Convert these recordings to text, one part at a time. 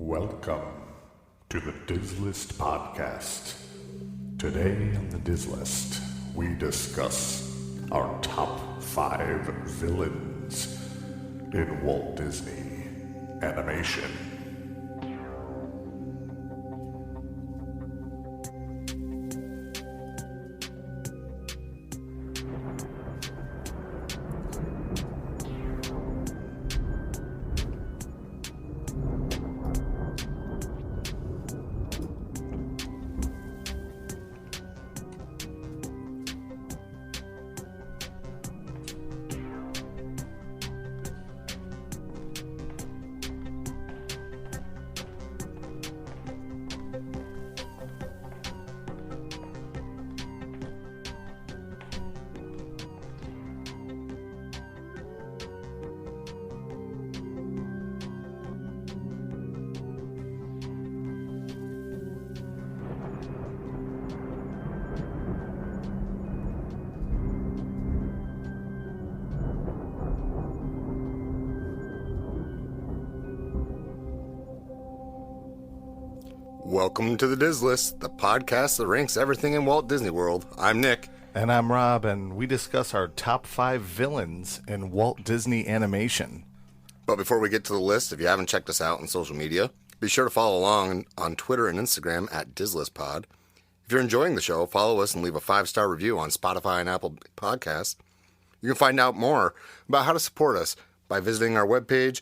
Welcome to the Diz List Podcast. Today on the Diz List, we discuss our top 5 villains in Walt Disney Animation. Welcome to the Diz List, the podcast that ranks everything in Walt Disney World. I'm Nick. And I'm Rob, and we discuss our top 5 villains in Walt Disney Animation. But before we get to the list, if you haven't checked us out on social media, be sure to follow along on Twitter and Instagram at DizListPod. If you're enjoying the show, follow us and leave a 5-star review on Spotify and Apple Podcasts. You can find out more about how to support us by visiting our webpage,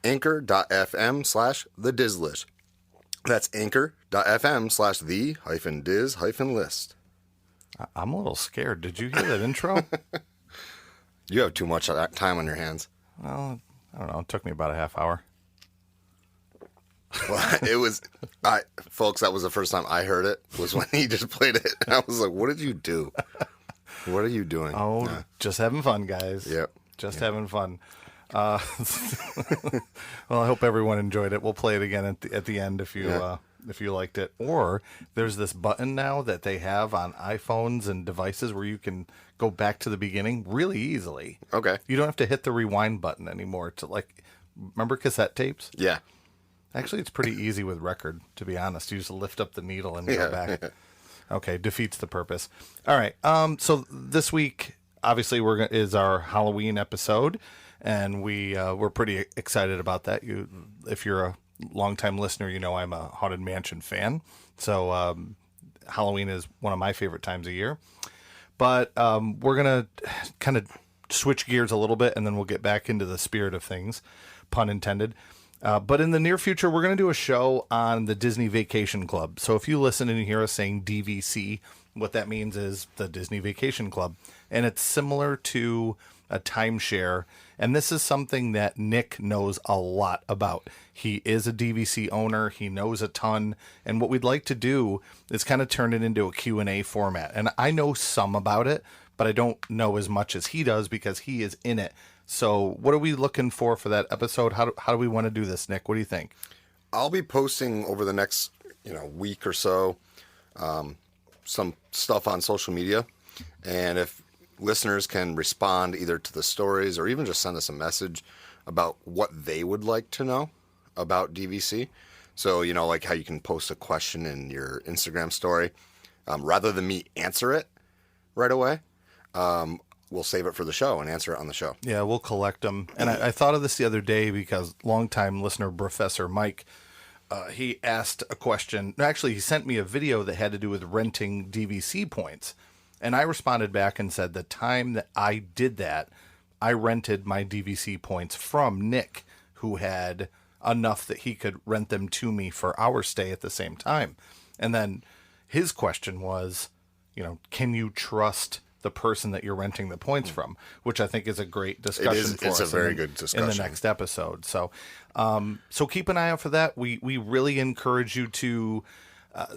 anchor.fm/thedizlist. That's anchor.fm/the-diz-list. I'm a little scared. Did you hear that intro? You have too much time on your hands. Well, I don't know. It took me about a half hour. Well, it was, folks, that was the first time I heard it, was when he just played it. And I was like, what did you do? What are you doing? Oh, just having fun, guys. Yep. Just having fun. Well, I hope everyone enjoyed it. We'll play it again at the end if you liked it. Or there's this button now that they have on iPhones and devices where you can go back to the beginning really easily. Okay. You don't have to hit the rewind button anymore to remember cassette tapes? Yeah. Actually, it's pretty easy with record, to be honest. You just lift up the needle and go back. Okay, defeats the purpose. All right. So this week, obviously, is our Halloween episode. And we're pretty excited about that. If you're a longtime listener, you know I'm a Haunted Mansion fan. So Halloween is one of my favorite times of year. But we're going to kind of switch gears a little bit, and then we'll get back into the spirit of things, pun intended. But in the near future, we're going to do a show on the Disney Vacation Club. So if you listen and you hear us saying DVC, what that means is the Disney Vacation Club. And it's similar to a timeshare. And this is something that Nick knows a lot about. He is a DVC owner. He knows a ton. And what we'd like to do is kind of turn it into a Q&A format. And I know some about it, but I don't know as much as he does because he is in it. So what are we looking for that episode? How do we want to do this, Nick? What do you think? I'll be posting over the next week or so some stuff on social media. And if listeners can respond either to the stories or even just send us a message about what they would like to know about DVC. So, like how you can post a question in your Instagram story. Rather than me answer it right away, we'll save it for the show and answer it on the show. Yeah, we'll collect them. And I thought of this the other day because longtime listener, Professor Mike, he asked a question. Actually, he sent me a video that had to do with renting DVC points. And I responded back and said the time that I did that, I rented my DVC points from Nick, who had enough that he could rent them to me for our stay at the same time. And then his question was, can you trust the person that you're renting the points from? Which I think is a great discussion for us. It's a very good discussion. In the next episode. So keep an eye out for that. We really encourage you to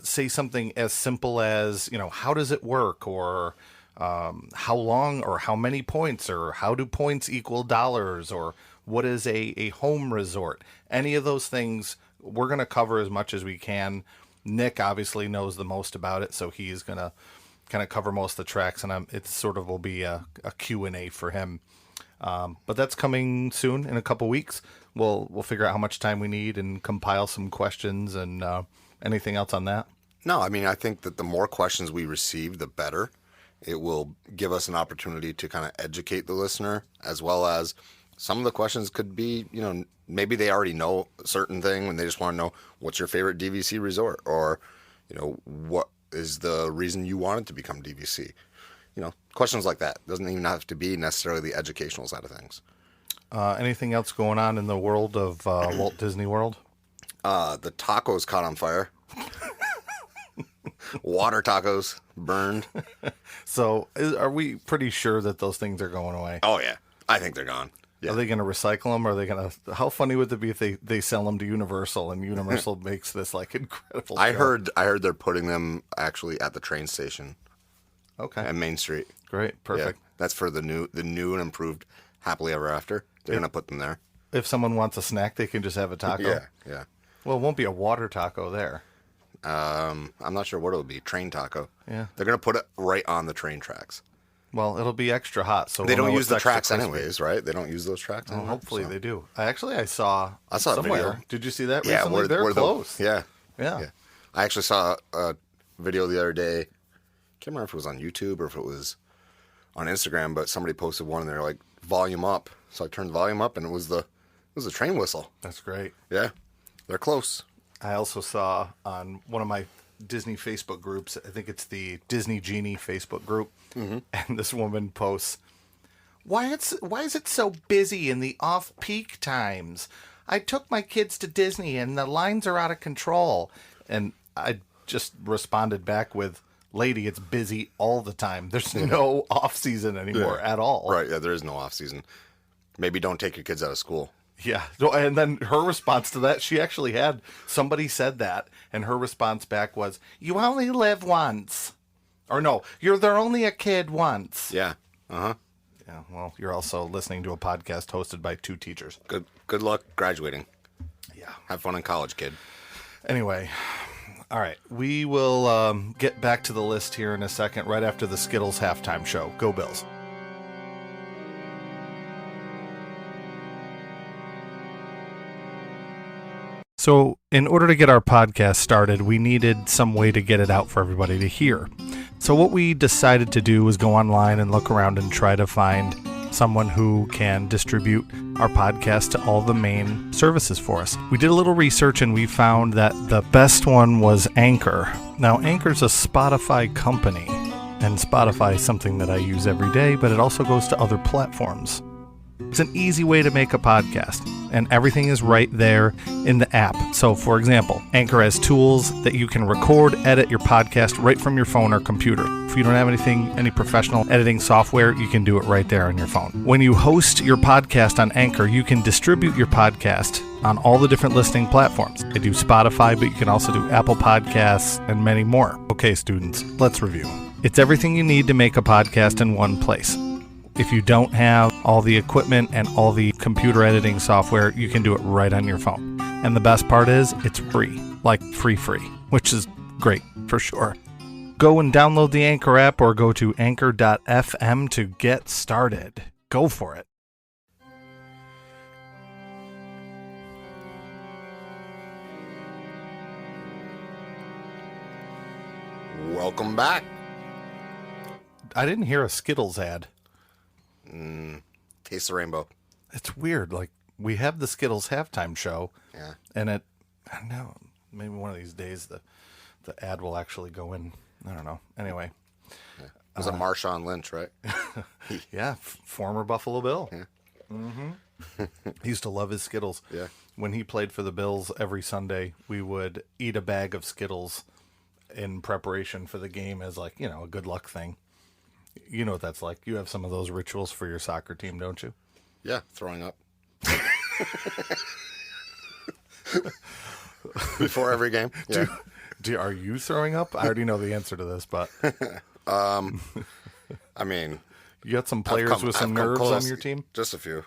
say something as simple as, how does it work, or how long, or how many points, or how do points equal dollars, or what is a home resort? Any of those things, we're going to cover as much as we can. Nick obviously knows the most about it, so he's going to kind of cover most of the tracks, and it sort of will be a Q&A for him. But that's coming soon in a couple weeks. We'll figure out how much time we need and compile some questions and anything else on that. No, I mean, I think that the more questions we receive, the better. It will give us an opportunity to kind of educate the listener, as well as some of the questions could be, maybe they already know a certain thing and they just want to know what's your favorite DVC resort, or, what is the reason you wanted to become DVC? Questions like that. Doesn't even have to be necessarily the educational side of things. Anything else going on in the world of Walt Disney World? The tacos caught on fire. Water tacos burned. So are we pretty sure that those things are going away? Oh, yeah. I think they're gone. Yeah. Are they going to recycle them? Or are they going to? How funny would it be if they sell them to Universal and Universal makes this like incredible? I show? heard they're putting them actually at the train station Okay, at Main Street. great, perfect. Yeah, that's for the new and improved Happily Ever After. They're gonna put them there. If someone wants a snack, they can just have a taco. Yeah. Well, it won't be a water taco there. I'm not sure what it'll be. Train taco. Yeah. They're gonna put it right on the train tracks. Well, it'll be extra hot, so They we'll don't know use it's the extra tracks crispy. anyways, right? They don't use those tracks. Well, anymore, hopefully so. they do. I saw I saw a somewhere. video. Did you see that Yeah, recently? They're close. Yeah. Yeah. I actually saw a video the other day. Can't remember if it was on YouTube or if it was on Instagram, but somebody posted one and they're like, volume up. So I turned the volume up and it was a train whistle. That's great. Yeah. They're close. I also saw on one of my Disney Facebook groups, I think it's the Disney Genie Facebook group, and this woman posts, why is it so busy in the off-peak times? I took my kids to Disney and the lines are out of control. And I just responded back with, lady, it's busy all the time. There's no off-season anymore at all. Right. Yeah, there is no off season. Maybe don't take your kids out of school. Yeah. And then her response to that, she actually had somebody said that, and her response back was, you only live once. Or no, they're only a kid once. Yeah. Uh-huh. Yeah. Well, you're also listening to a podcast hosted by two teachers. Good luck graduating. Yeah. Have fun in college, kid. Anyway, all right. We will get back to the list here in a second, right after the Skittles halftime show. Go Bills. So, in order to get our podcast started, we needed some way to get it out for everybody to hear. So, what we decided to do was go online and look around and try to find someone who can distribute our podcast to all the main services for us. We did a little research and we found that the best one was Anchor. Now, Anchor's a Spotify company, and Spotify is something that I use every day, but it also goes to other platforms. It's an easy way to make a podcast, and everything is right there in the app. So, for example, Anchor has tools that you can record, edit your podcast right from your phone or computer. If you don't have any professional editing software, you can do it right there on your phone. When you host your podcast on Anchor, you can distribute your podcast on all the different listening platforms. I do Spotify, but you can also do Apple Podcasts and many more. Okay, students, let's review. It's everything you need to make a podcast in one place. If you don't have all the equipment and all the computer editing software, you can do it right on your phone. And the best part is it's free, like free, which is great for sure. Go and download the Anchor app or go to anchor.fm to get started. Go for it. Welcome back. I didn't hear a Skittles ad. Taste the rainbow. It's weird. Like, we have the Skittles halftime show. Yeah. And I don't know, maybe one of these days the ad will actually go in. I don't know. Anyway. It was a Marshawn Lynch, right? Yeah, former Buffalo Bill. Yeah. Mm-hmm. He used to love his Skittles. Yeah. When he played for the Bills every Sunday, we would eat a bag of Skittles in preparation for the game as like, a good luck thing. You know what that's like. You have some of those rituals for your soccer team, don't you? Yeah, throwing up. Before every game. Yeah. Are you throwing up? I already know the answer to this, but I mean, you got some players with some nerves on your team? Just a few.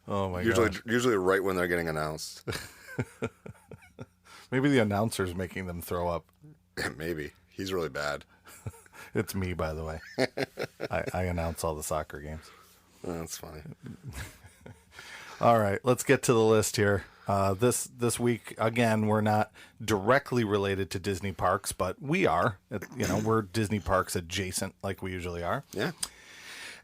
Oh my god. Usually right when they're getting announced. Maybe the announcer's making them throw up. Maybe. He's really bad. It's me, by the way. I announce all the soccer games. That's funny. All right, let's get to the list here. This week, again, we're not directly related to Disney parks, but we are. We're Disney parks adjacent, like we usually are. Yeah.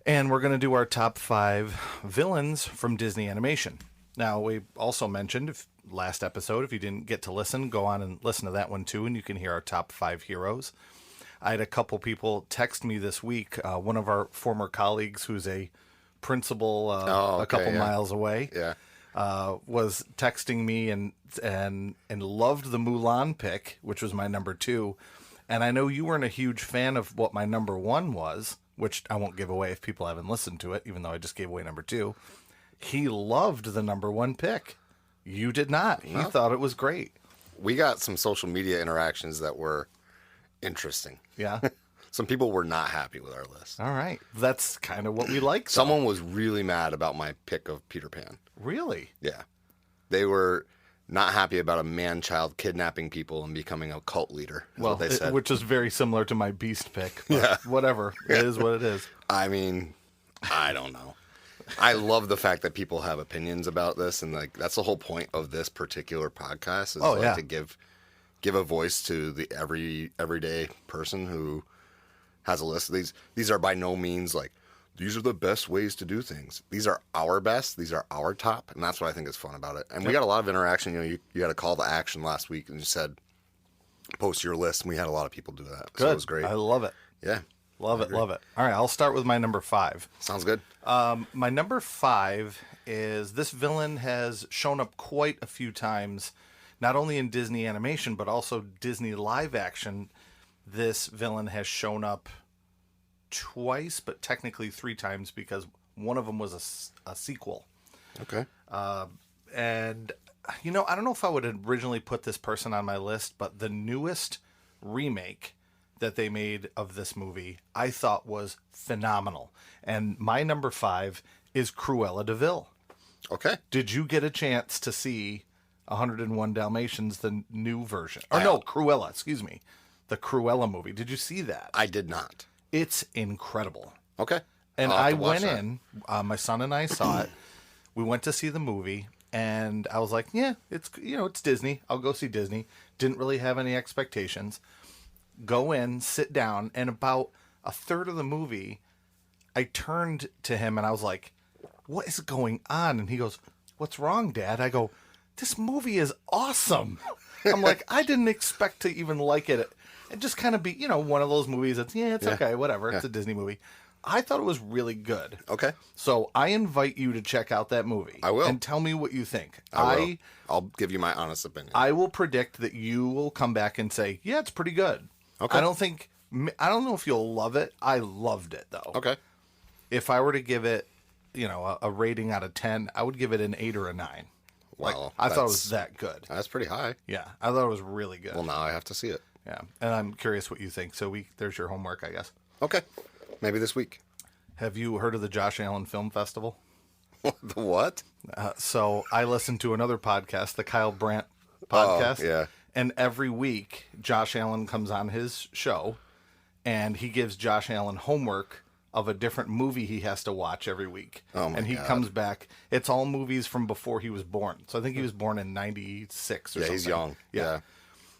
And we're going to do our top 5 villains from Disney animation. Now, we also mentioned last episode, if you didn't get to listen, go on and listen to that one too, and you can hear our top 5 heroes. I had a couple people text me this week. One of our former colleagues, who's a principal a couple miles away, was texting me and loved the Mulan pick, which was my number 2. And I know you weren't a huge fan of what my number 1 was, which I won't give away if people haven't listened to it, even though I just gave away number 2. He loved the number 1 pick. You did not. He thought it was great. We got some social media interactions that were interesting. Yeah. Some people were not happy with our list. All right. That's kind of what we like. Someone was really mad about my pick of Peter Pan. Really? Yeah. They were not happy about a man-child kidnapping people and becoming a cult leader, is what they said. Which is very similar to my Beast pick. But whatever. It is what it is. I mean, I don't know. I love the fact that people have opinions about this, and like that's the whole point of this particular podcast is to give a voice to the everyday person who has a list. These are by no means like these are the best ways to do things. These are our best. These are our top, and that's what I think is fun about it. And we got a lot of interaction. You got a call to action last week, and you said post your list, and we had a lot of people do that. Good. So it was great. I love it. Yeah. Love it. All right, I'll start with my number 5. Sounds good. My number 5 is this villain has shown up quite a few times, not only in Disney animation, but also Disney live action. This villain has shown up twice, but technically 3 times because one of them was a sequel. Okay. And, I don't know if I would have originally put this person on my list, but the newest remake that they made of this movie, I thought was phenomenal. And my number 5 is Cruella de Vil. Okay. Did you get a chance to see 101 Dalmatians, the new version? Or no, Cruella, excuse me. The Cruella movie. Did you see that? I did not. It's incredible. Okay. And I went in, my son and I saw it. We went to see the movie, and I was like, yeah, it's Disney. I'll go see Disney. Didn't really have any expectations. Go in, sit down, and about a third of the movie, I turned to him and I was like, what is going on? And he goes, what's wrong, Dad? I go, this movie is awesome. I'm like, I didn't expect to even like it. And just kind of be, one of those movies that's, it's okay, whatever. It's a Disney movie. I thought it was really good. Okay. So I invite you to check out that movie. I will. And tell me what you think. I'll give you my honest opinion. I will predict that you will come back and say, yeah, it's pretty good. Okay. I don't know if you'll love it. I loved it, though. Okay. If I were to give it, a rating out of 10, I would give it an 8 or a 9. Wow. I thought it was that good. That's pretty high. Yeah, I thought it was really good. Well, now I have to see it. Yeah, and I'm curious what you think. So there's your homework, I guess. Okay. Maybe this week. Have you heard of the Josh Allen Film Festival? The what? So I listened to another podcast, the Kyle Brandt podcast. Oh, yeah. And every week, Josh Allen comes on his show, and he gives Josh Allen homework of a different movie he has to watch every week. Oh, my And he God. comes back. It's all movies from before he was born. So I think he was born in 96 or something. Yeah, he's young. Yeah.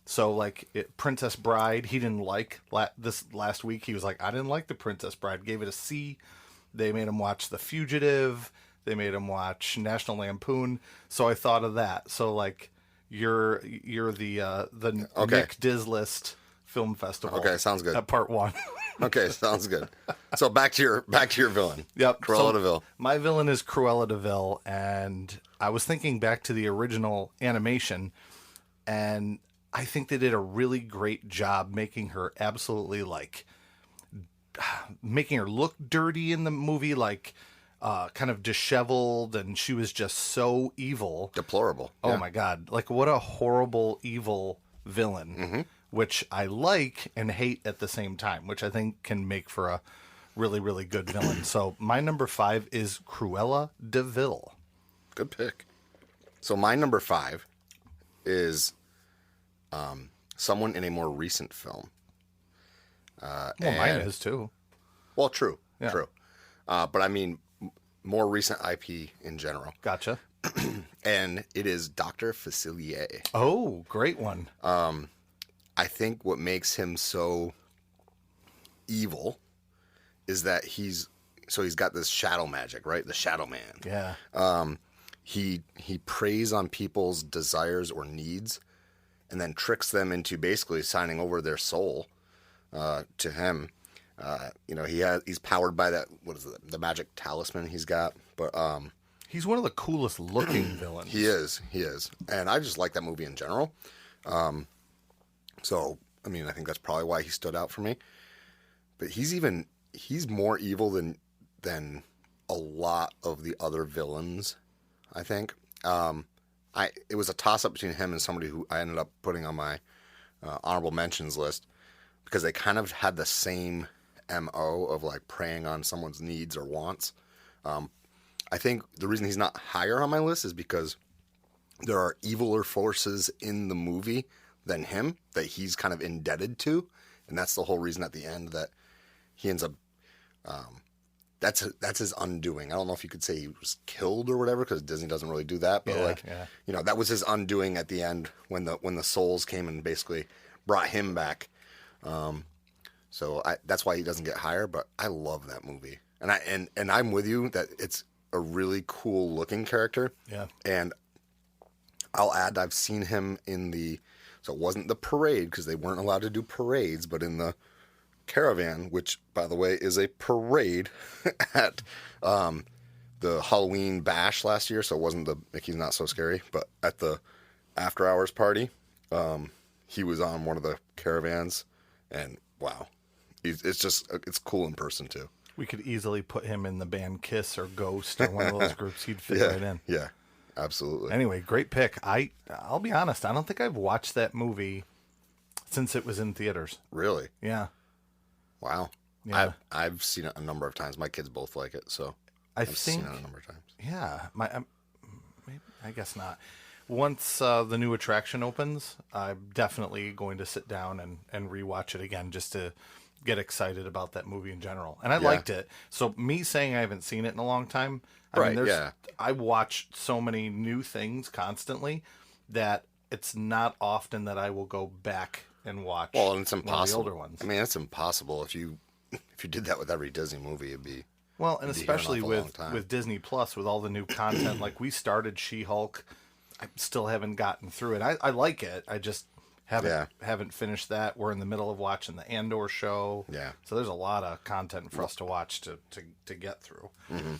So, Princess Bride, he didn't like. This last week, he was like, I didn't like The Princess Bride. Gave it a C. They made him watch The Fugitive. They made him watch National Lampoon. So I thought of that. So, you're the Okay. Nick Dislist Film Festival. Okay, sounds good. At part 1. Okay, sounds good. So back to your villain. Yep. Cruella so de Vil. My villain is Cruella de Vil, and I was thinking back to the original animation, and I think they did a really great job making her absolutely making her look dirty in the movie, kind of disheveled, and she was just so evil. Deplorable. Oh Yeah. my God. What a horrible, evil villain, which I like and hate at the same time, which I think can make for a really, really good villain. So my number 5 is Cruella de Vil. Good pick. So my number 5 is someone in a more recent film. Well, mine is too. Well, true, Yeah. true. But I mean, more recent IP in general. Gotcha. And it is Dr. Facilier. Oh, great one. I think what makes him so evil is that he's got this shadow magic, right? The Shadow Man. Yeah. He preys on people's desires or needs and then tricks them into basically signing over their soul to him. He's powered by that, what is it, the magic talisman he's got. But He's one of the coolest looking villains. he is. And I just like that movie in general. So, I mean, I think that's probably why he stood out for me. But he's more evil than a lot of the other villains, I think. It was a toss-up between him and somebody who I ended up putting on my honorable mentions list because they kind of had the same MO of like preying on someone's needs or wants. I think the reason he's not higher on my list is because there are eviler forces in the movie than him that he's kind of indebted to, and that's the whole reason at the end that he ends up that's his undoing. I don't know if you could say he was killed or whatever because Disney doesn't really do that, but that was his undoing at the end when the souls came and basically brought him back. So that's why he doesn't get higher, but I love that movie. And I'm with you that it's a really cool looking character. Yeah. And I'll add I've seen him so it wasn't the parade because they weren't allowed to do parades, but in the Caravan, which by the way is a parade at the Halloween bash last year, so it wasn't the Mickey's Not So Scary, but at the after hours party, he was on one of the caravans, and wow, it's cool in person too. We could easily put him in the band Kiss or Ghost or one of those groups. He'd fit right in. Yeah, absolutely. Anyway, great pick. I'll be honest, I don't think I've watched that movie since it was in theaters. Really? Yeah. Wow. Yeah. I've seen it a number of times. My kids both like it, so I've seen it a number of times. Yeah. Maybe, I guess not. Once the new attraction opens, I'm definitely going to sit down and rewatch it again just to get excited about that movie in general. And I liked it. So me saying I haven't seen it in a long time, I watch so many new things constantly that it's not often that I will go back and watch. Well, and it's impossible. One of the older ones. I mean, it's impossible if you did that with every Disney movie. It'd be well, and especially with Disney Plus, with all the new content. Like we started She-Hulk, I still haven't gotten through it. I like it. I just haven't finished that. We're in the middle of watching the Andor show. Yeah. So there's a lot of content for us to watch to get through. Mm-hmm.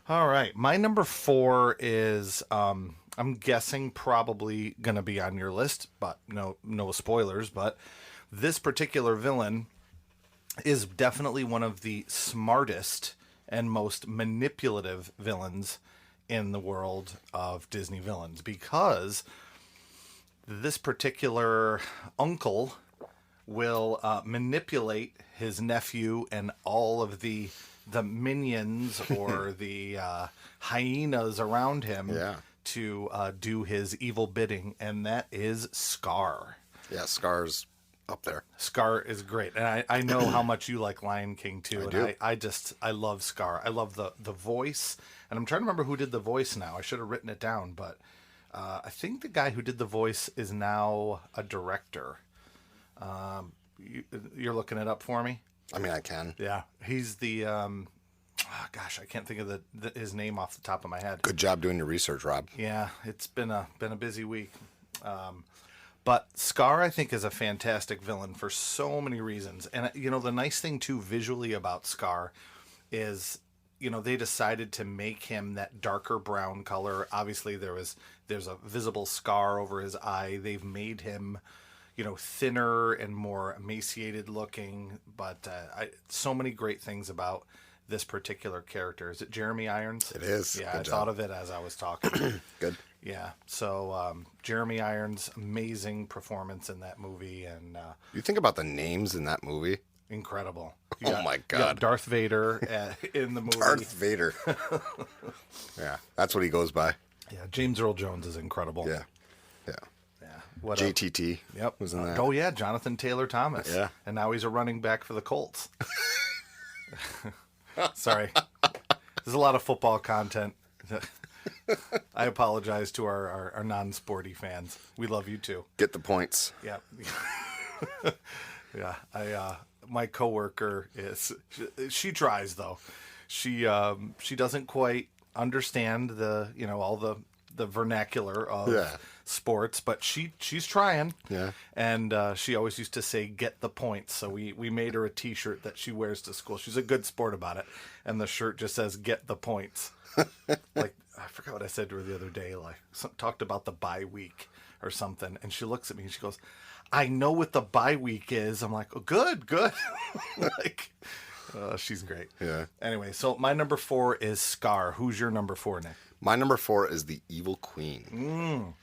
All right, my number 4 is I'm guessing probably going to be on your list, but no spoilers. But this particular villain is definitely one of the smartest and most manipulative villains in the world of Disney villains, because this particular uncle will manipulate his nephew and all of the minions or the hyenas around him to do his evil bidding, and that is Scar. Yeah, Scar's up there. Scar is great, and I know how much you like Lion King too. I love Scar. I love the voice, and I'm trying to remember who did the voice now. I should have written it down, but I think the guy who did the voice is now a director. You're looking it up for me? I mean, I can. Yeah, he's the gosh, I can't think of his name off the top of my head. Good job doing your research, Rob. Yeah, it's been a busy week. But Scar, I think, is a fantastic villain for so many reasons. And, the nice thing, too, visually about Scar is, they decided to make him that darker brown color. Obviously, there's a visible scar over his eye. They've made him, thinner and more emaciated looking. But so many great things about this particular character. Is it Jeremy Irons? It is. Yeah, I thought of it as I was talking. Good. Yeah. So Jeremy Irons, amazing performance in that movie, and you think about the names in that movie. Incredible. My God. Darth Vader in the movie. Darth Vader. Yeah, that's what he goes by. Yeah, James Earl Jones is incredible. Yeah. What JTT. Yep. Was in that. Oh yeah, Jonathan Taylor Thomas. Yeah. And now he's a running back for the Colts. Sorry. There's a lot of football content. I apologize to our non-sporty fans. We love you too. Get the points. Yeah. Yeah. My coworker she tries though. She doesn't quite understand all the vernacular of sports, but she's trying. Yeah. And she always used to say, "Get the points." So we made her a T-shirt that she wears to school. She's a good sport about it, and the shirt just says "Get the points." Like, I forgot what I said to her the other day. Like, talked about the bye week or something, and she looks at me and she goes, "I know what the bye week is." I'm like, "Oh, good." Like, she's great. Yeah. Anyway, so my number 4 is Scar. Who's your number 4, Nick? My number 4 is the Evil Queen.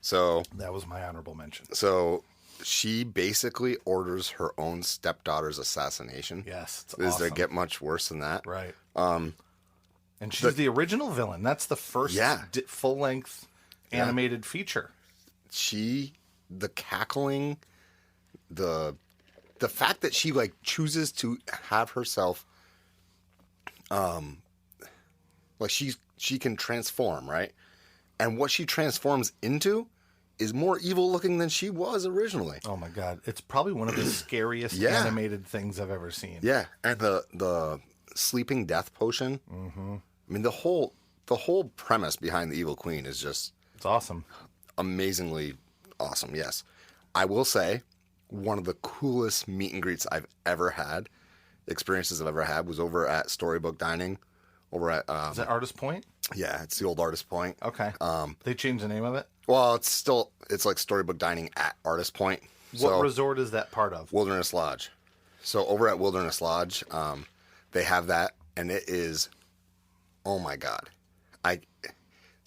So That was my honorable mention. So she basically orders her own stepdaughter's assassination. Yes, it's Does awesome. it get much worse than that? Right. And she's the original villain. That's the first full-length animated feature. The cackling, the fact that she like chooses to have herself, like she can transform, right? And what she transforms into is more evil looking than she was originally. Oh my God. It's probably one of the scariest Yeah. animated things I've ever seen. Yeah, and the sleeping death potion. Mm-hmm. I mean, the whole premise behind the Evil Queen is just It's awesome. amazingly awesome. Yes, I will say one of the coolest meet and greets experiences I've ever had was over at Storybook Dining, over at Is that Artist Point? yeah, it's the old Artist Point. Okay. They changed the name of it? Well, it's like Storybook Dining at Artist Point. What resort is that part of? Wilderness Lodge. So over at Wilderness Lodge, they have that, and it is, oh my God,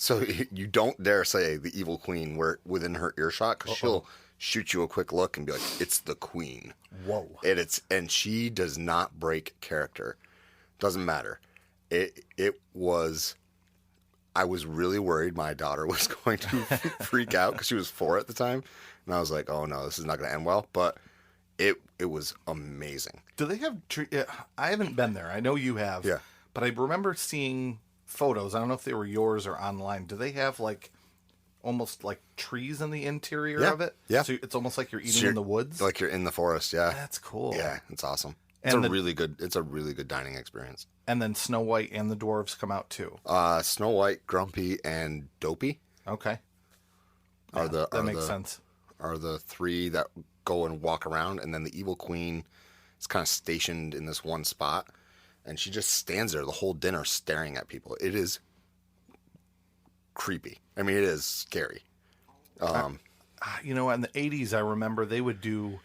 so you don't dare say the Evil Queen within her earshot, because she'll shoot you a quick look and be like, "It's the Queen." Whoa. And she does not break character. Doesn't matter. It was. I was really worried my daughter was going to freak out because she was 4 at the time, and I was like, "Oh no, this is not going to end well." But it was amazing. Do they have I haven't been there. I know you have. Yeah. But I remember seeing photos. I don't know if they were yours or online. Do they have like almost like trees in the interior Yeah. of it? Yeah. So it's almost like you're eating So in the woods? like you're in the forest. Yeah, That's cool. yeah, it's awesome. And It's a really good dining experience. And then Snow White and the dwarves come out too. Snow White, Grumpy, and Dopey Okay. that Makes sense. Are the 3 that go and walk around, and then the Evil Queen is kind of stationed in this one spot, and she just stands there the whole dinner staring at people. It is creepy. I mean, it is scary. You know, in the 80s, I remember they would do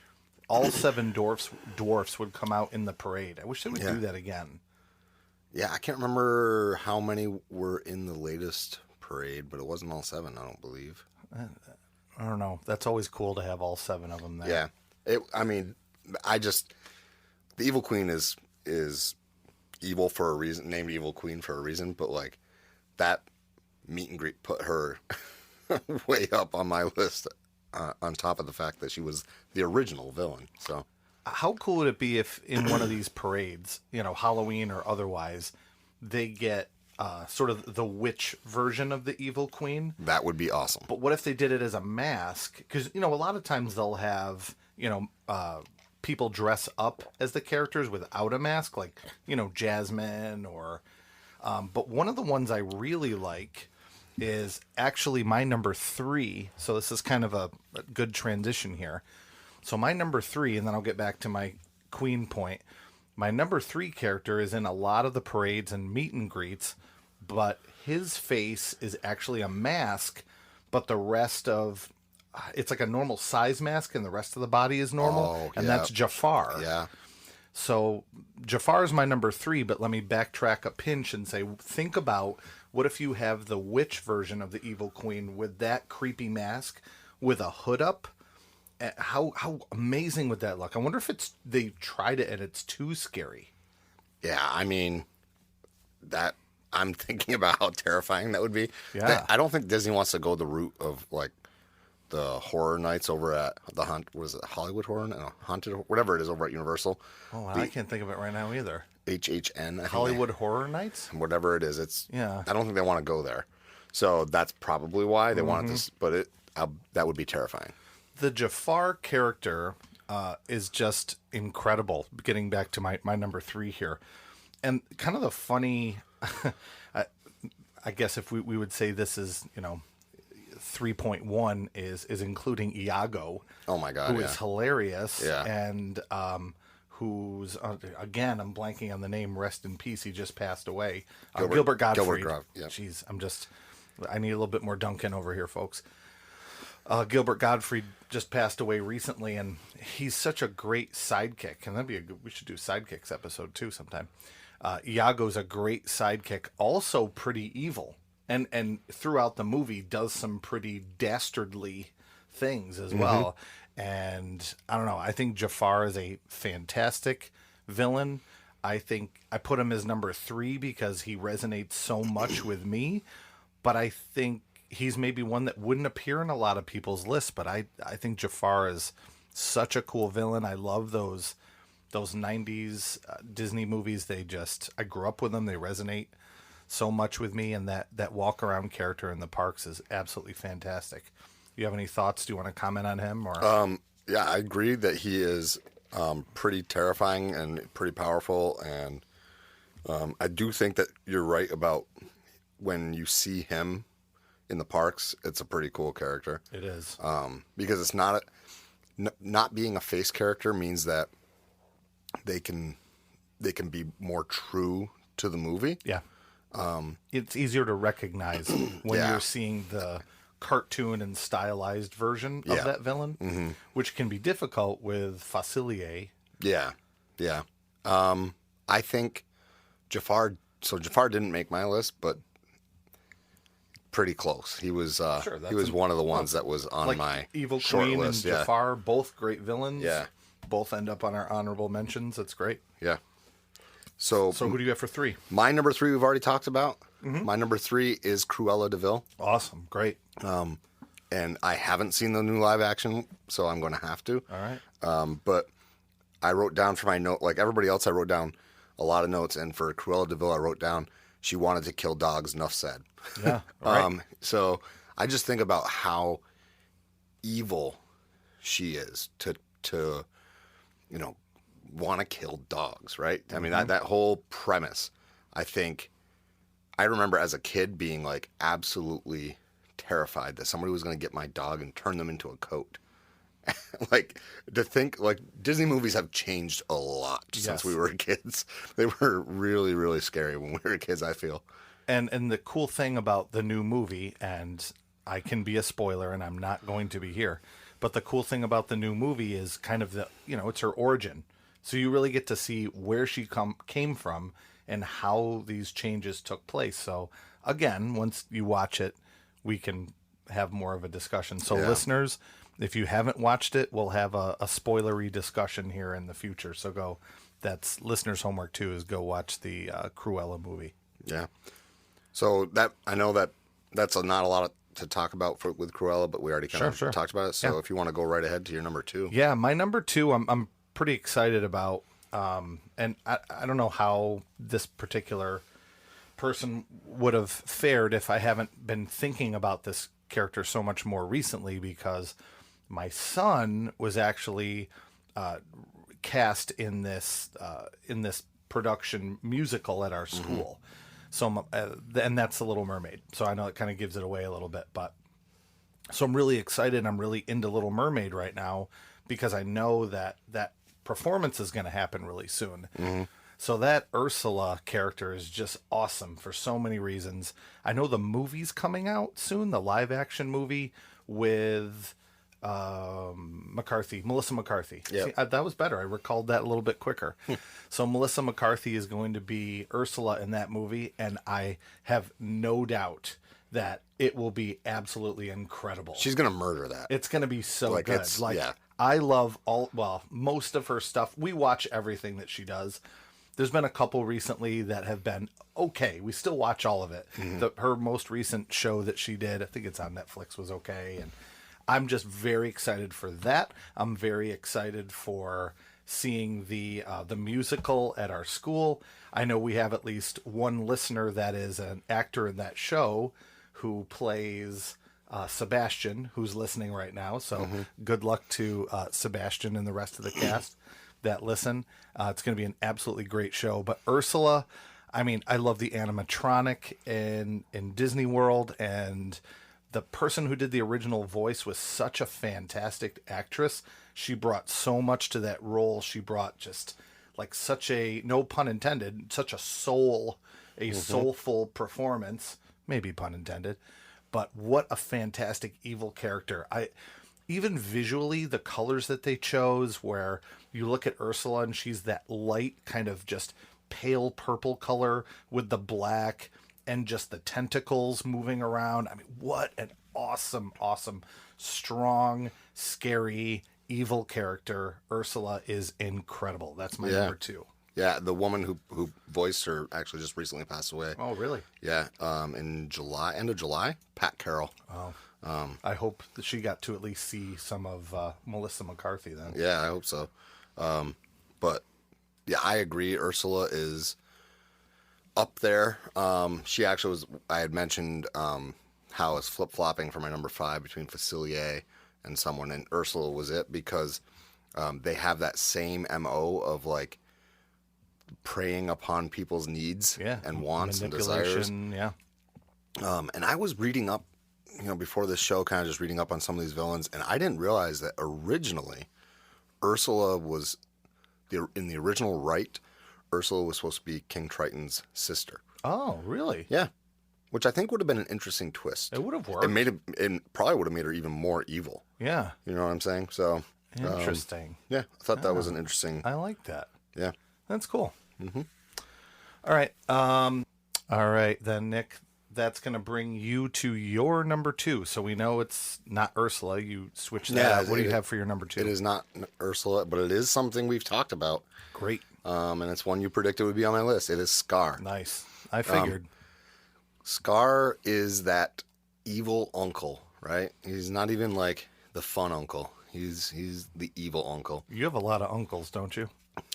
all 7 dwarfs would come out in the parade. I wish they would do that again. Yeah, I can't remember how many were in the latest parade, but it wasn't all 7, I don't believe. I don't know. That's always cool to have all 7 of them there. Yeah. The Evil Queen is evil for a reason, named Evil Queen for a reason, but like that meet and greet put her way up on my list, on top of the fact that she was the original villain. So How cool would it be if in one of these parades, Halloween or otherwise, they get sort of the witch version of the Evil Queen? that would be awesome. But what if they did it as a mask? Because, a lot of times they'll have, people dress up as the characters without a mask, like, Jasmine or... but one of the ones I really like is actually my number 3. So this is kind of a good transition here. So my number 3, and then I'll get back to my queen point. My number 3 character is in a lot of the parades and meet and greets, but his face is actually a mask, but the rest of it's like a normal size mask and the rest of the body is normal. And that's Jafar. Yeah. So Jafar is my number 3, but let me backtrack a pinch and say, think about what if you have the witch version of the Evil Queen with that creepy mask with a hood up? How amazing would that look? I wonder if they tried it and it's too scary. Yeah, I mean, that I'm thinking about how terrifying that would be. Yeah. I don't think Disney wants to go the route of like the horror nights over at the was it Hollywood Horror? No, Haunted, whatever it is over at Universal. Oh, I can't think of it right now either. HHN. Hollywood Horror Nights? Whatever it is. It's, yeah. I don't think they want to go there. So that's probably why they wanted to, but that would be terrifying. The Jafar character is just incredible, getting back to my number 3 here. And kind of the funny, I guess if we would say this is, 3.1 is including Iago. Oh my God, who is hilarious. Yeah. And who's, again, I'm blanking on the name, rest in peace, he just passed away. Gilbert Gottfried. Yeah. Jeez, I need a little bit more Duncan over here, folks. Gilbert Gottfried just passed away recently, and he's such a great sidekick. And we should do sidekicks episode too sometime. Iago's a great sidekick, also pretty evil, and throughout the movie does some pretty dastardly things as well. And I don't know, I think Jafar is a fantastic villain. I think I put him as number 3 because he resonates so much with me, but I think he's maybe one that wouldn't appear in a lot of people's lists, but I think Jafar is such a cool villain. I love those 90s Disney movies. I grew up with them. They resonate so much with me, and that walk around character in the parks is absolutely fantastic. You have any thoughts? Do you want to comment on him? Or Yeah, I agree that he is pretty terrifying and pretty powerful, and I do think that you're right about when you see him in the parks, it's a pretty cool character. It is. Because it's not being a face character means that they can be more true to the movie. Yeah. It's easier to recognize when you're seeing the cartoon and stylized version of that villain, which can be difficult with Facilier. Yeah. I think Jafar didn't make my list, but pretty close. He was one of the ones that was on my Evil short Queen list. and Jafar, both great villains. Yeah. Both end up on our honorable mentions. That's great. Yeah. So who do you have for 3? My number 3 we've already talked about. My number 3 is Cruella de Vil. Awesome. Great. And I haven't seen the new live action, so I'm going to have to. All right. But I wrote down for my note, like everybody else, I wrote down a lot of notes. And for Cruella de Vil, I wrote down, she wanted to kill dogs, enough said. Yeah. Right. So I just think about how evil she is to want to kill dogs, right? I mean, that whole premise, I think, I remember as a kid being like absolutely terrified that somebody was going to get my dog and turn them into a coat. Like, to think, like, Disney movies have changed a lot since we were kids. They were really, really scary when we were kids, I feel. And the cool thing about the new movie, and I can be a spoiler and I'm not going to be here, but the cool thing about the new movie is kind of it's her origin. So you really get to see where she came from and how these changes took place. So again, once you watch it, we can have more of a discussion. So listeners, if you haven't watched it, we'll have a spoilery discussion here in the future. So that's listeners' homework too, is go watch the Cruella movie. Yeah. So I know that's not a lot to talk about with Cruella, but we already kind of talked about it. So if you want to go right ahead to your number 2. Yeah, my number 2, I'm pretty excited about, and I don't know how this particular person would have fared if I haven't been thinking about this character so much more recently, because my son was actually cast in this production musical at our school. So, and that's The Little Mermaid. So I know it kind of gives it away a little bit, but so I'm really excited. I'm really into Little Mermaid right now because I know that performance is going to happen really soon. So that Ursula character is just awesome for so many reasons. I know the movie's coming out soon, the live action movie with Melissa McCarthy. Yep. See, that was better. I recalled that a little bit quicker. So Melissa McCarthy is going to be Ursula in that movie, and I have no doubt that it will be absolutely incredible. She's going to murder that. It's going to be so Like, good. it's- yeah. I love most of her stuff. We watch everything that she does. There's been a couple recently that have been okay. We still watch all of it. Her most recent show that she did, I think it's on Netflix, was okay. And I'm just very excited for that. I'm very excited for seeing the musical at our school. I know we have at least one listener that is an actor in that show who plays Sebastian, who's listening right now. So good luck to Sebastian and the rest of the cast that listen. It's going to be an absolutely great show. But Ursula, I mean, I love the animatronic in Disney World, and the person who did the original voice was such a fantastic actress. She brought so much to that role. She brought just like such a, no pun intended, such a soulful performance, maybe pun intended, but what a fantastic evil character. Even visually, the colors that they chose, where you look at Ursula and she's that light kind of just pale purple color with the black and just the tentacles moving around. I mean, what an awesome, strong, scary, evil character. Ursula is incredible. That's my number 2. Yeah, the woman who voiced her actually just recently passed away. Oh, really? Yeah, in July, end of July, Pat Carroll. Oh. I hope that she got to at least see some of Melissa McCarthy then. Yeah, I hope so. But yeah, I agree. Ursula is up there. She actually was. I had mentioned how it's flip flopping for my number 5 between Facilier and someone, and Ursula was it because they have that same MO of like preying upon people's needs and wants and desires. Yeah. And I was reading up, before this show, kind of just reading up on some of these villains, and I didn't realize that originally Ursula was in the original right. Ursula was supposed to be King Triton's sister. Oh, really? Yeah, which I think would have been an interesting twist. It would have worked. It probably would have made her even more evil. Yeah. You know what I'm saying? So interesting. Yeah, I thought that was an interesting. I like that. Yeah, that's cool. Mm-hmm. All right. All right then, Nick. That's going to bring you to your number 2. So we know it's not Ursula. You switched that out. What do you have for your number 2? It is not Ursula, but it is something we've talked about. Great. And it's one you predicted would be on my list. It is Scar. Nice. I figured. Scar is that evil uncle, right? He's not even like the fun uncle. He's the evil uncle. You have a lot of uncles, don't you?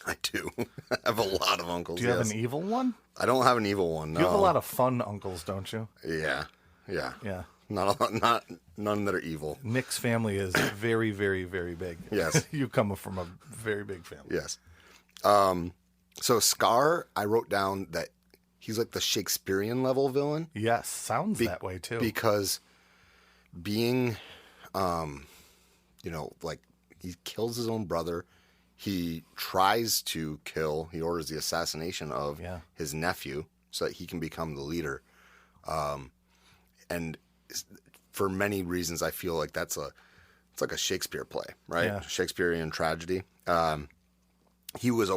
I do. I have a lot of uncles. Do you have an evil one? I don't have an evil one. No. You have a lot of fun uncles, don't you? Yeah. Not a lot, none that are evil. Nick's family is very, very, very big. Yes. You come from a very big family. Yes. So Scar, I wrote down that he's like the Shakespearean level villain. Yes, sounds that way too. Because being, like he kills his own brother. He tries to kill, he orders the assassination of his nephew so that he can become the leader. And for many reasons, I feel like it's like a Shakespeare play, right? Yeah. Shakespearean tragedy. He was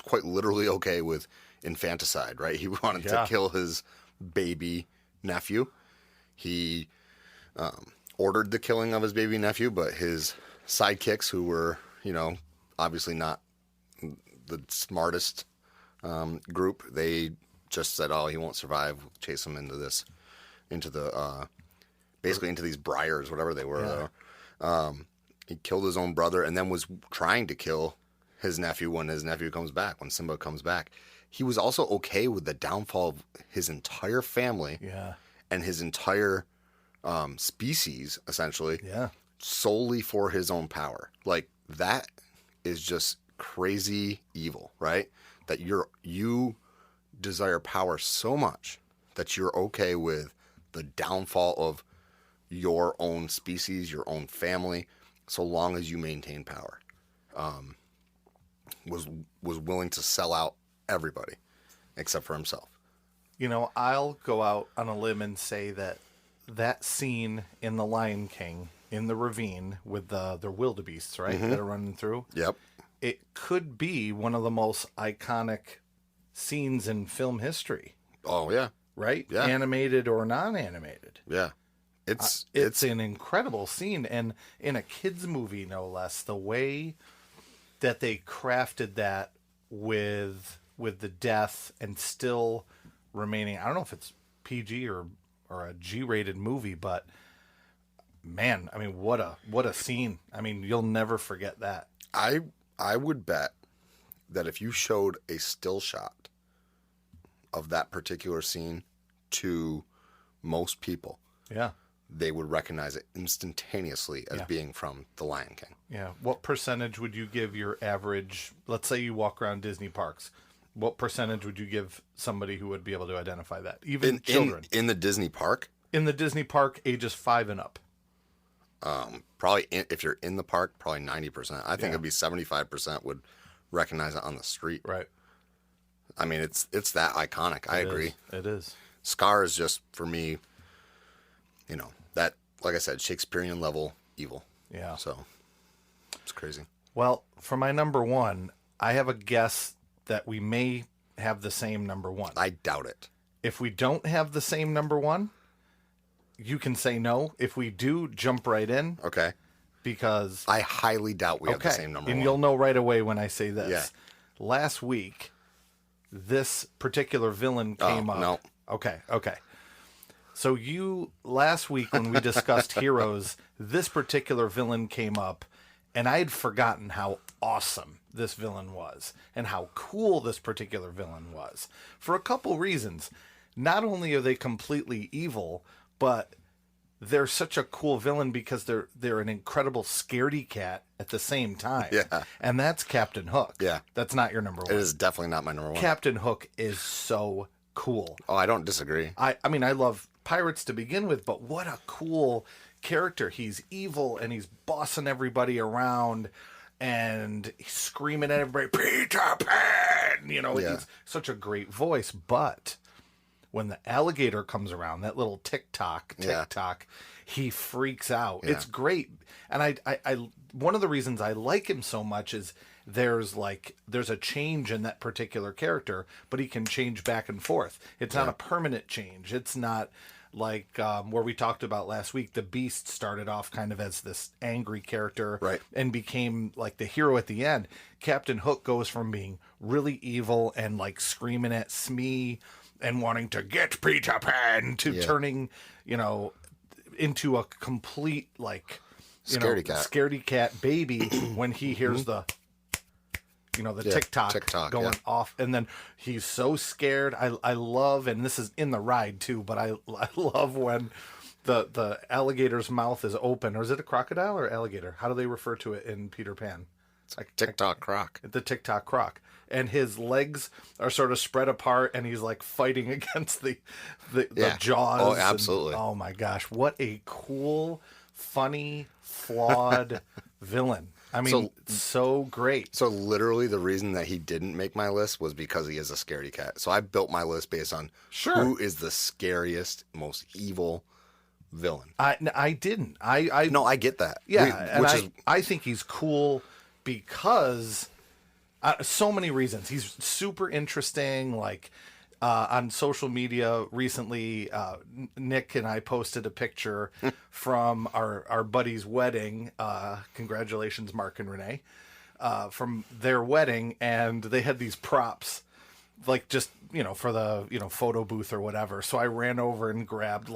quite literally okay with infanticide, right? He wanted to kill his baby nephew. He ordered the killing of his baby nephew, but his sidekicks, who were, obviously not the smartest group, they just said, "Oh, he won't survive. We'll chase him into these briars, whatever they were." Yeah. He killed his own brother, and then was trying to kill his nephew when his nephew comes back. When Simba comes back, he was also okay with the downfall of his entire family, and his entire species, essentially, solely for his own power. Like that is just crazy evil, right? That you desire power so much that you're okay with the downfall of your own species, your own family, so long as you maintain power. Was willing to sell out everybody except for himself. I'll go out on a limb and say that scene in The Lion King in the ravine with the wildebeests, right, that are running through. Yep. It could be one of the most iconic scenes in film history. Oh yeah. Right? Yeah. Animated or non-animated. Yeah. It's an incredible scene, and in a kids movie, no less. The way that they crafted that with the death and still remaining, I don't know if it's PG or a G-rated movie, but man, I mean, what a scene. I mean, you'll never forget that. I would bet that if you showed a still shot of that particular scene to most people, Yeah. they would recognize it instantaneously as being from The Lion King. Yeah. What percentage would you give your average, let's say you walk around Disney parks, what percentage would you give somebody who would be able to identify that? Even children. In the Disney park, In the Disney park, ages 5 and up. probably if you're in the park, probably 90%. I think it'd be 75% would recognize it on the street. Right. I mean, it's that iconic. I agree. It is. Scar is just, for me, that, like I said, Shakespearean level evil. Yeah. So it's crazy. Well, for my number 1, I have a guess that we may have the same number 1. I doubt it. If we don't have the same number 1, you can say no. If we do, jump right in, Okay. because I highly doubt we have the same number and one. you'll know right away when I say this. Yeah. Last week, this particular villain came up. no. Okay. So last week when we discussed heroes, this particular villain came up, and I had forgotten how awesome this villain was and how cool this particular villain was for a couple reasons. Not only are they completely evil, but they're such a cool villain because they're an incredible scaredy cat at the same time. Yeah. And that's Captain Hook. Yeah. That's not your number It one. is definitely not my number one. Captain Hook is so cool. Oh, I don't disagree. I mean, I love pirates to begin with, but what a cool character. He's evil and he's bossing everybody around and he's screaming at everybody, Peter Pan! He's such a great voice. But when the alligator comes around, that little tick-tock, he freaks out. Yeah. It's great. And I one of the reasons I like him so much is there's a change in that particular character, but he can change back and forth. It's not a permanent change. It's not like where we talked about last week. The Beast started off kind of as this angry character, Right, and became like the hero at the end. Captain Hook goes from being really evil and like screaming at Smee and wanting to get Peter Pan to turning, into a complete scaredy cat baby when he hears the tick-tock going off, and then he's so scared. I love, and this is in the ride too, but I love when the alligator's mouth is open. Or is it a crocodile or alligator? How do they refer to it in Peter Pan? It's like Tick-Tock Croc. The Tick-Tock Croc. And his legs are sort of spread apart, and he's like fighting against the jaws. Oh, absolutely. Oh my gosh, what a cool, funny, flawed villain. I mean, so great. So literally the reason that he didn't make my list was because he is a scaredy cat. So I built my list based on who is the scariest, most evil villain. I didn't. I No, I get that. Yeah, I think he's cool because so many reasons. He's super interesting. Like on social media recently, Nick and I posted a picture from our buddy's wedding. Congratulations, Mark and Renee, from their wedding, and they had these props, like just for the photo booth or whatever. So I ran over and grabbed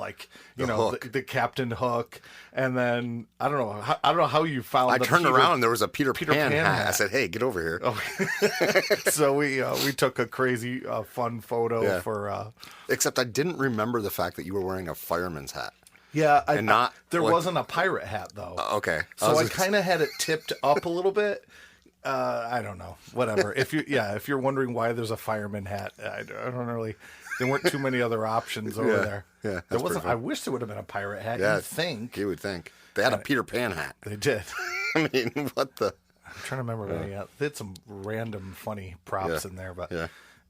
the Captain Hook, and then I don't know how you found. I turned around and there was a Peter Pan hat. I said, "Hey, get over here." Oh. So we took a crazy fun photo for. Except I didn't remember the fact that you were wearing a fireman's hat. Yeah, there wasn't a pirate hat though. Okay, so I kind of had it tipped up a little bit. I don't know. Whatever. If you're wondering why there's a fireman hat, I don't really. There weren't too many other options over there. Yeah, there wasn't. I wish there would have been a pirate hat. Yeah, You would think they had a Peter Pan hat. They did. I mean, what the? I'm trying to remember. They had some random funny props in there, but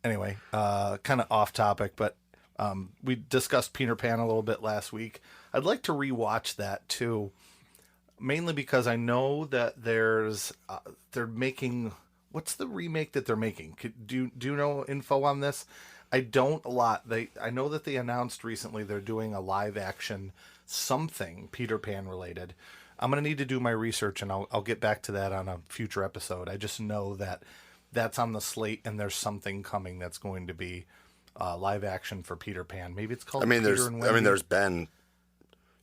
anyway, kind of off topic. But we discussed Peter Pan a little bit last week. I'd like to rewatch that too. Mainly because I know that they're making, what's the remake that they're making? Do you know info on this? I don't a lot. I know that they announced recently they're doing a live action something Peter Pan related. I'm gonna need to do my research and I'll get back to that on a future episode. I just know that that's on the slate and there's something coming that's going to be live action for Peter Pan. Maybe it's called. Peter and Wendy. there's been.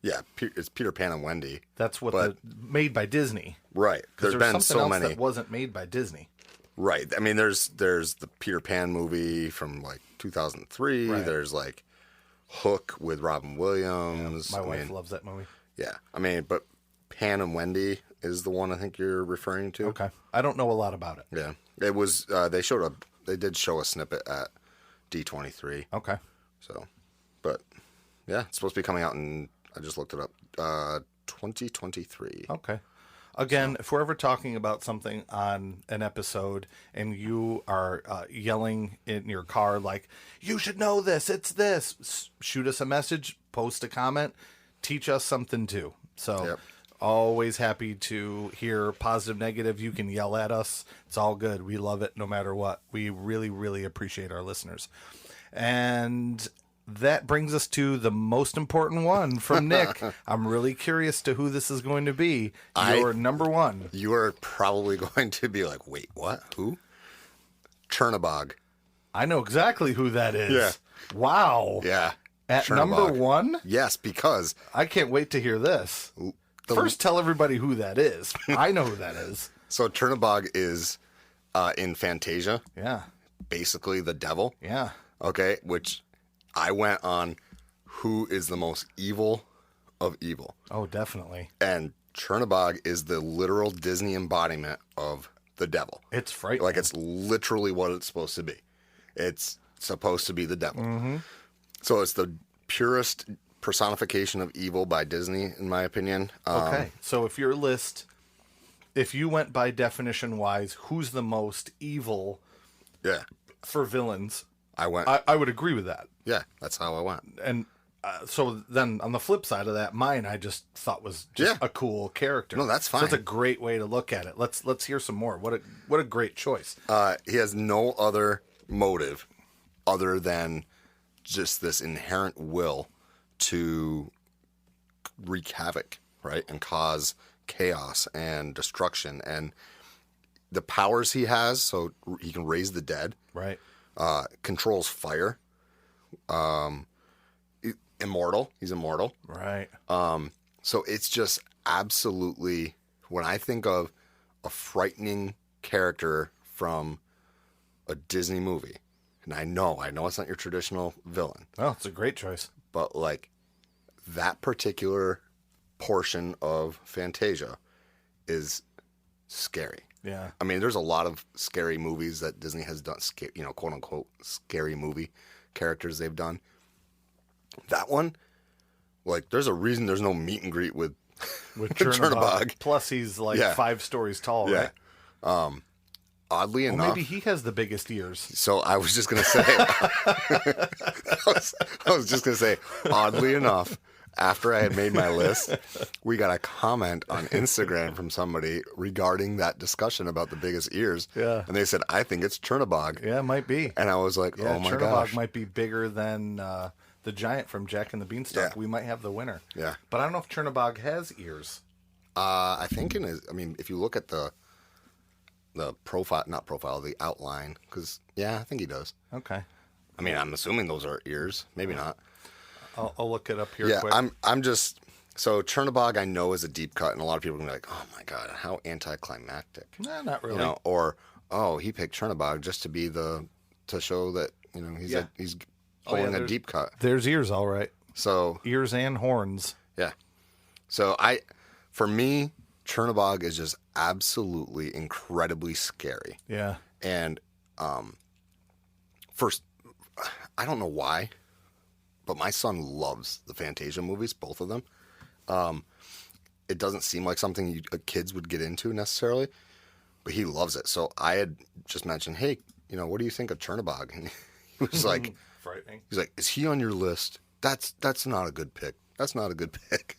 Yeah, it's Peter Pan and Wendy. That's what But- made by Disney. Right. Because There's there's been something so else many. that wasn't made by Disney. Right. I mean, there's the Peter Pan movie from like 2003. Right. There's like Hook with Robin Williams. My I wife mean, loves that movie. yeah. I mean, but Pan and Wendy is the one I think you're referring to. Okay. I don't know a lot about it. Yeah. It was. They did show a snippet at D23. Okay. So, but yeah, it's supposed to be coming out in. I just looked it up. 2023. Okay. Again, if we're ever talking about something on an episode and you are yelling in your car like, you should know this, it's this, shoot us a message, post a comment, teach us something too. So Yep. always happy to hear positive, negative. You can yell at us. It's all good. We love it no matter what. We really, really appreciate our listeners. And that brings us to the most important one from Nick. I'm really curious to who this is going to be. Your number one. You are probably going to be like, wait, what? Who? Chernabog. I know exactly who that is. Yeah. Wow. Yeah. At Chernabog. number one? Yes, because I can't wait to hear this. First, tell everybody who that is. I know who that is. so Chernabog is in Fantasia, Yeah. basically the devil. Yeah. Okay, which I went on who is the most evil of evil. Oh, definitely. And Chernabog is the literal Disney embodiment of the devil. It's frightening. Like, it's literally what it's supposed to be. It's supposed to be the devil. Mm-hmm. So it's the purest personification of evil by Disney, in my opinion. Okay. So if you went by definition wise, who's the most evil Yeah. for villains? I went. I would agree with that. Yeah, that's how I went. And so then on the flip side of that, mine I just thought was just Yeah. a cool character. No, that's So that's a fine. great way to look at it. Let's hear some more. What a great choice. He has no other motive other than just this inherent will to wreak havoc, right? And cause chaos and destruction. And the powers he has, so he can raise the dead, Right. controls fire, immortal. He's immortal. Right. So it's just absolutely, when I think of a frightening character from a Disney movie, and I know it's not your traditional villain, Oh, it's a great choice. but like that particular portion of Fantasia is scary. Yeah. I mean, there's a lot of scary movies that Disney has done, quote unquote, scary movie characters they've done. That one, like, there's a reason there's no meet and greet with With Chernabog. Plus he's like Yeah. 5 stories tall, Yeah. right? Oddly Well, enough, maybe he has the biggest ears. so I was just gonna say, I was just gonna say, oddly enough, after I had made my list, we got a comment on Instagram from somebody regarding that discussion about the biggest ears. Yeah. And they said, I think it's Chernabog. Yeah, might be. And I was like, Yeah, oh my Chernabog gosh. might be bigger than the giant from Jack and the Beanstalk. Yeah. We might have the winner. Yeah. But I don't know if Chernabog has ears. I think if you look at the profile, not profile, the outline, because, yeah, I think he does. Okay. I mean, I'm assuming those are ears. Maybe not. I'll look it up here Yeah, quick. I'm just, so Chernabog I know is a deep cut, and a lot of people are going to be like, oh my God, how anticlimactic. Nah, not really. You know, or, oh, he picked Chernabog just to show that, he's Yeah. he's Oh, yeah, pulling a there's- deep cut. There's ears, all right. So, Ears and horns. yeah. So for me, Chernabog is just absolutely incredibly scary. Yeah. And first, I don't know why, but my son loves the Fantasia movies, both of them. It doesn't seem like something kids would get into necessarily, but he loves it. So I had just mentioned, hey, what do you think of Chernabog? And he was like, Frightening. he's like, is he on your list? That's not a good pick. That's not a good pick.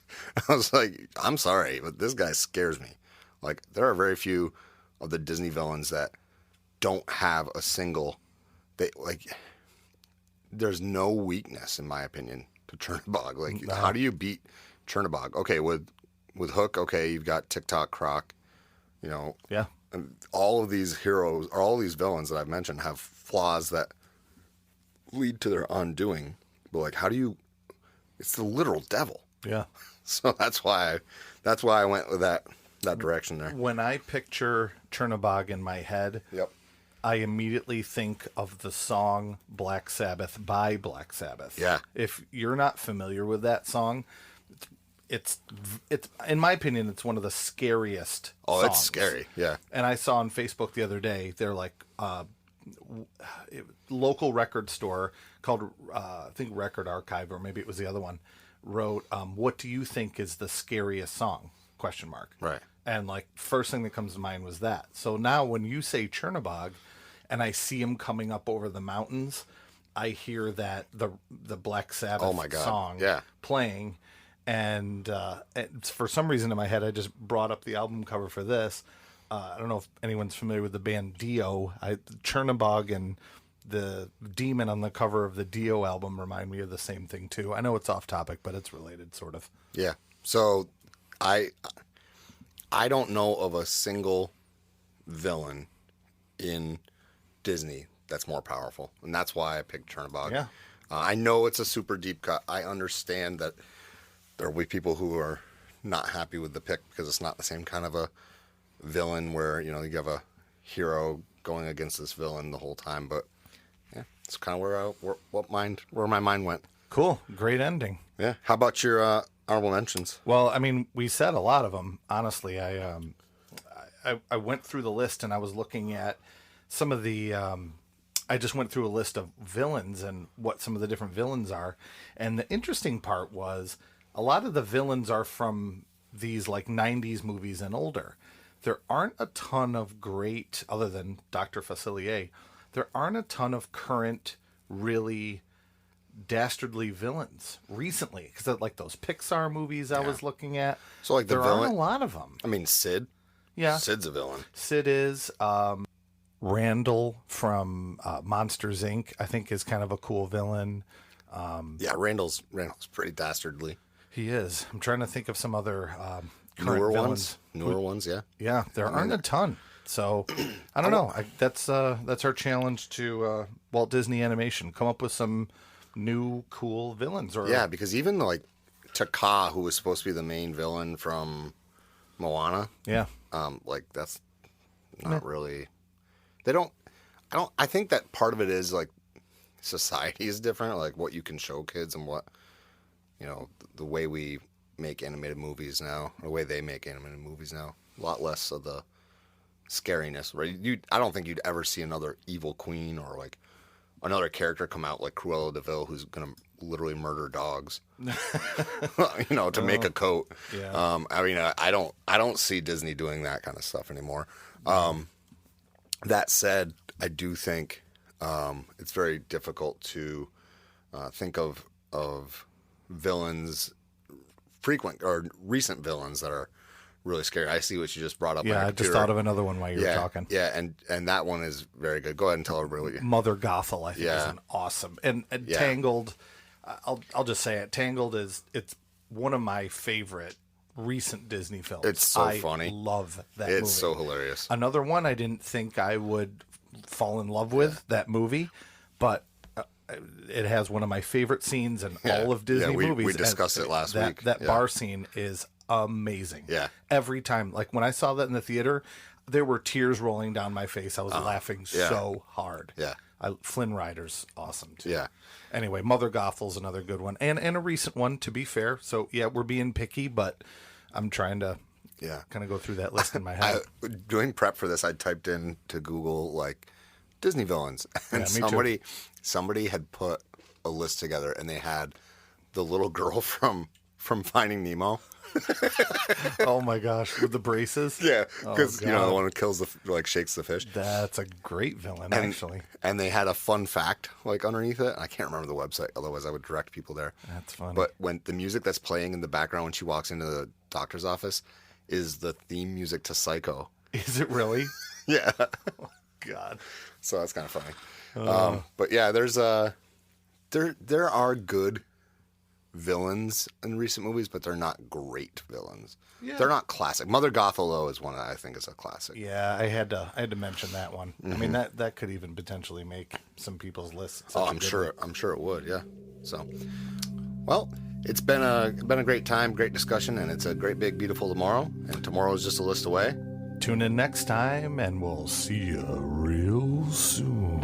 I was like, I'm sorry, but this guy scares me. Like, there are very few of the Disney villains that don't have a single. There's no weakness, in my opinion, to Chernabog. Like, how do you beat Chernabog? Okay, with Hook, okay, you've got TikTok Croc. Yeah. And all of these heroes, or all these villains that I've mentioned, have flaws that lead to their undoing. But like, how do you? It's the literal devil. Yeah. So that's why I went with that direction there. When I picture Chernobog in my head, Yep. I immediately think of the song Black Sabbath by Black Sabbath. Yeah. If you're not familiar with that song, it's in my opinion, it's one of the scariest Oh, songs. it's scary. Yeah. And I saw on Facebook the other day, they're like, local record store called, I think Record Archive, or maybe it was the other one, wrote, what do you think is the scariest song? Question mark. Right. And like, first thing that comes to mind was that. So now when you say Chernobog and I see him coming up over the mountains, I hear that the Black Sabbath Oh my God. song Yeah. playing. And for some reason in my head, I just brought up the album cover for this. I don't know if anyone's familiar with the band Dio. Chernobog and the demon on the cover of the Dio album remind me of the same thing too. I know it's off topic, but it's related, sort of. Yeah. So I don't know of a single villain in Disney that's more powerful, and that's why I picked Chernobog. Yeah. I know it's a super deep cut. I understand that there will be people who are not happy with the pick because it's not the same kind of a villain where, you have a hero going against this villain the whole time. But yeah, it's kind of where my mind went. Cool. Great ending. Yeah. How about your honorable mentions? Well, I mean, we said a lot of them. Honestly, I went through the list and I was looking at some of the. I just went through a list of villains and what some of the different villains are. And the interesting part was a lot of the villains are from these like 90s movies and older. There aren't a ton of great, other than Dr. Facilier, there aren't a ton of current, really dastardly villains recently. Because like those Pixar movies I was looking at, So like the there villain, aren't a lot of them. I mean, Sid. Yeah. Sid's a villain. Sid is. Randall from Monsters, Inc., I think is kind of a cool villain. Yeah, Randall's pretty dastardly. He is. I'm trying to think of some other current Newer villains. ones, yeah. Yeah, there aren't a ton. So I don't know. That's our challenge to Walt Disney Animation. Come up with some new cool villains. Or Yeah, because even like Taka, who was supposed to be the main villain from Moana, yeah, like that's not really. I think that part of it is like society is different, like what you can show kids and what, the way we make animated movies now, the way they make animated movies now, a lot less of the scariness, right? I don't think you'd ever see another evil queen or like another character come out like Cruella de Vil who's going to literally murder dogs, to make a coat. Yeah. I mean, I don't see Disney doing that kind of stuff anymore. That said, I do think it's very difficult to think of villains, frequent or recent villains that are really scary. I see what you just brought up. Yeah, I just thought of another one while you were talking. Yeah, and that one is very good. Go ahead and tell everybody. Mother Gothel, I think, is an awesome. And Yeah. Tangled, I'll just say it. Tangled it's one of my favorite recent Disney films. It's so funny. I love that movie. It's so hilarious. Another one I didn't think I would fall in love with, that movie, but it has one of my favorite scenes in all of Disney movies. We discussed it last week. That bar scene is amazing. Yeah. Every time. Like when I saw that in the theater, there were tears rolling down my face. I was laughing so hard. Yeah. Flynn Rider's awesome too. Yeah. Anyway, Mother Gothel's another good one. And a recent one, to be fair. So yeah, we're being picky, but I'm trying to kind of go through that list in my head. Doing prep for this, I typed in to Google like Disney villains, and me somebody had put a list together, and they had the little girl from Finding Nemo. Oh my gosh, with the braces? Yeah, because Oh, the God. one who kills shakes the fish. That's a great villain, actually. And they had a fun fact like underneath it. I can't remember the website, otherwise I would direct people there. That's funny. But when the music that's playing in the background when she walks into the doctor's office is the theme music to Psycho. Is it really? Yeah. God. So that's kind of funny. But yeah, there's there are good villains in recent movies, but they're not great villains. Yeah. They're not classic. Mother Gothel though is one that I think is a classic. Yeah, I had to mention that one. I mean that could even potentially make some people's lists. It's such Oh, a I'm good sure. one. I'm sure it would. Yeah. So, well, it's been a great time, great discussion, and it's a great, big, beautiful tomorrow. And tomorrow is just a list away. Tune in next time, and we'll see you real soon.